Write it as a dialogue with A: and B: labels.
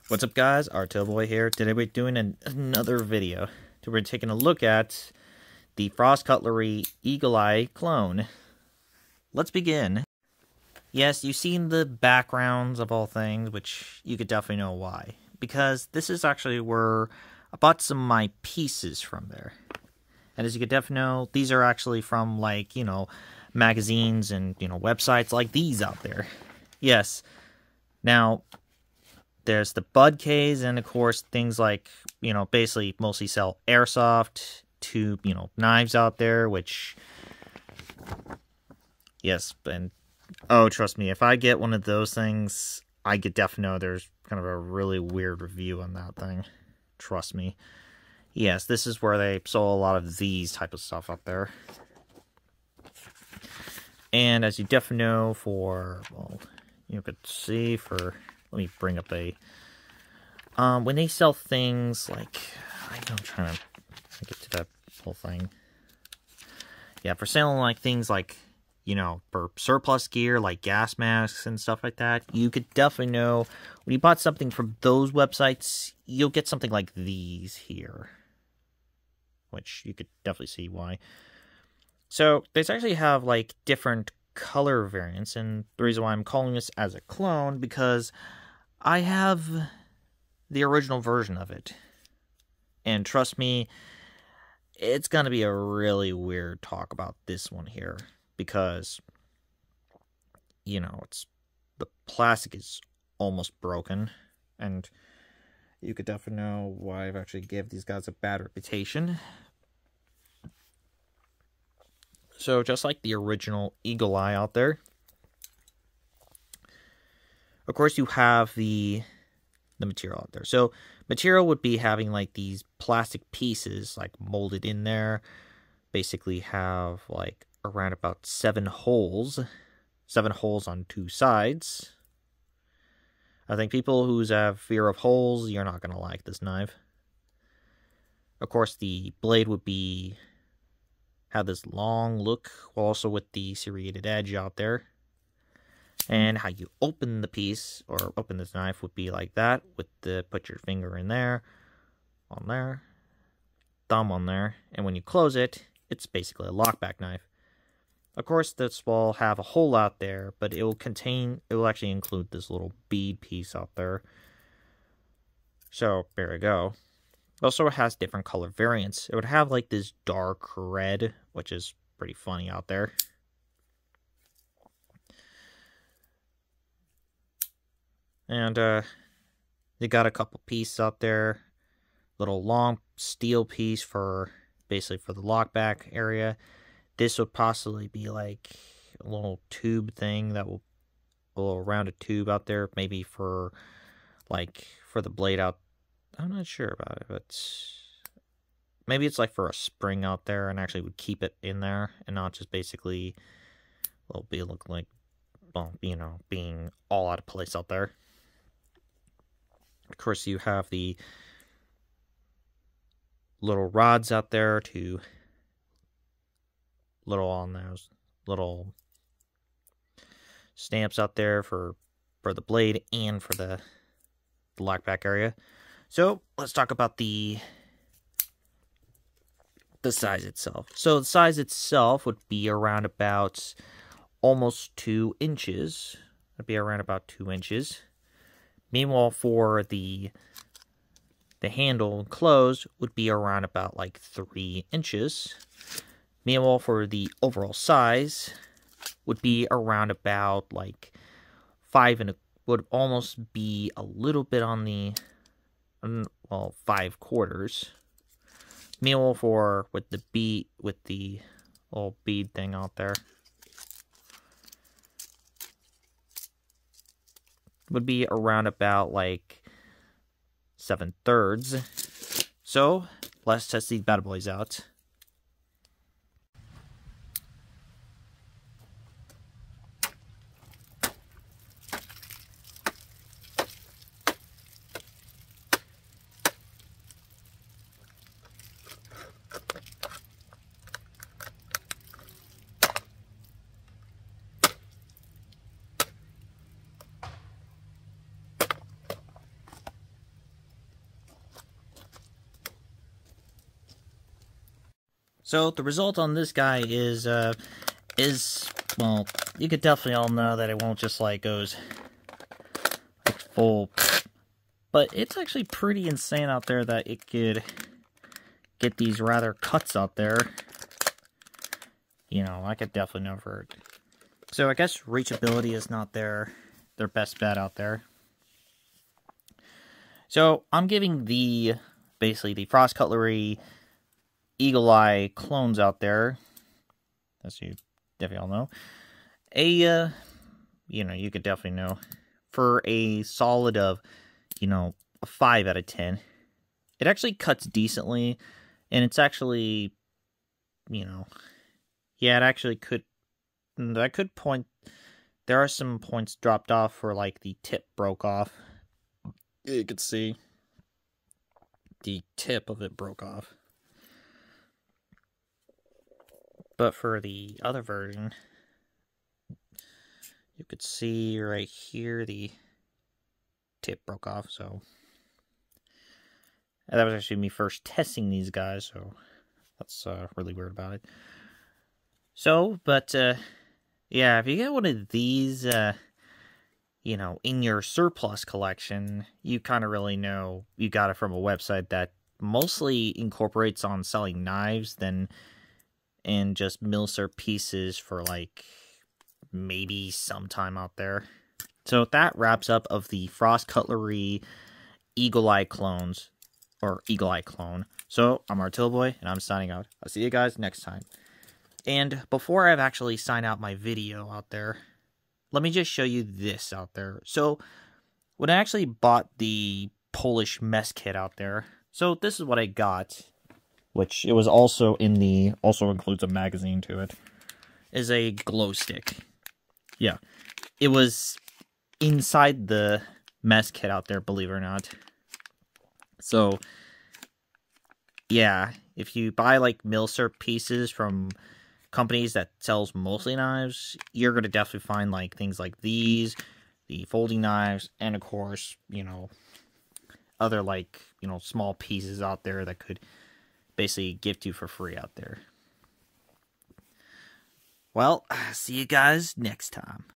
A: What's up, guys? Boy here. Today we're doing another video. We're taking a look at the Frost Cutlery Eagle Eye clone. Let's begin. Yes, you've seen the backgrounds of all things, which you could definitely know why. Because this is actually where I bought some of my pieces from there. And as you could definitely know, these are actually from, like, magazines and, websites like these out there. Yes. Now, there's the Bud K's, and of course, things like, basically mostly sell airsoft to, knives out there, which, yes, and, oh, trust me, if I get one of those things, I could definitely know there's kind of a really weird review on that thing. Trust me. Yes, this is where they sold a lot of these type of stuff up there. And as you definitely know, for, well, you could see for, let me bring up a, when they sell things like, I'm trying to get to that whole thing. Yeah, for selling like things like, for surplus gear, like gas masks and stuff like that, you could definitely know when you bought something from those websites, you'll get something like these here. Which you could definitely see why. So, they actually have, like, different color variants, and the reason why I'm calling this as a clone, because I have the original version of it. And trust me, it's gonna be a really weird talk about this one here, because, it's, the plastic is almost broken, and you could definitely know why I've actually gave these guys a bad reputation. So, just like the original Eagle Eye out there, of course, you have the material out there. So, material would be having, like, these plastic pieces, like, molded in there. Basically have, like, around about 7 holes. 7 holes on 2 sides. I think people who have fear of holes, you're not going to like this knife. Of course, the blade would have this long look, also with the serrated edge out there. And how you open the piece, or open this knife, would be like that, with put your finger in there, on there, thumb on there, and when you close it, it's basically a lockback knife. Of course, this will have a hole out there, but it will actually include this little bead piece out there. So, there we go. It also has different color variants. It would have, like, this dark red, which is pretty funny out there. And, they got a couple pieces out there. Little long steel piece basically for the lockback area. This would possibly be like a little tube thing a little rounded tube out there, maybe for the blade out. I'm not sure about it, but maybe it's like for a spring out there and actually would keep it in there and not just basically look like, well, being all out of place out there. Of course, you have the little rods out there on those little stamps out there for the blade and for the lockback area. So let's talk about the size itself. So the size itself would be around about almost 2 inches. It'd be around about 2 inches. Meanwhile, for the handle closed would be around about like 3 inches. Meanwhile, for the overall size would be around about like 5 would almost be a little bit on the 5 quarters. Meanwhile, with the little bead thing out there, would be around about like 7/3. So let's test these bad boys out. So the result on this guy is well, you could definitely all know that it won't just like goes like full, but it's actually pretty insane out there that it could get these rather cuts out there. You know, I could definitely know for it. So I guess reachability is not their best bet out there. So I'm giving basically the Frost Cutlery Eagle Eye clones out there, as you definitely all know, you know, you could definitely know, for a solid of, you know, a 5 out of 10. It actually cuts decently, and it's actually, you know, yeah, it actually could, I could point, there are some points dropped off where, like, the tip broke off. You could see the tip of it broke off. But for the other version, you could see right here the tip broke off, so and that was actually me first testing these guys, so that's really weird about it. So, but yeah, if you get one of these, you know, in your surplus collection, you kind of really know you got it from a website that mostly incorporates on selling knives and just milser pieces for like maybe sometime out there. So that wraps up of the Frost Cutlery Eagle Eye clones, or Eagle Eye clone. So I'm Artillboy, and I'm signing out. I'll see you guys next time. And before I've actually signed out my video out there, let me just show you this out there. So when I actually bought the Polish mess kit out there, so this is what I got, which it was also also includes a magazine to it, is a glow stick. Yeah, it was inside the mess kit out there, believe it or not. So, yeah, if you buy like milser pieces from companies that sells mostly knives, you're going to definitely find like things like these, the folding knives, and of course, you know, other like, you know, small pieces out there that could basically gift you for free out there. Well, see you guys next time.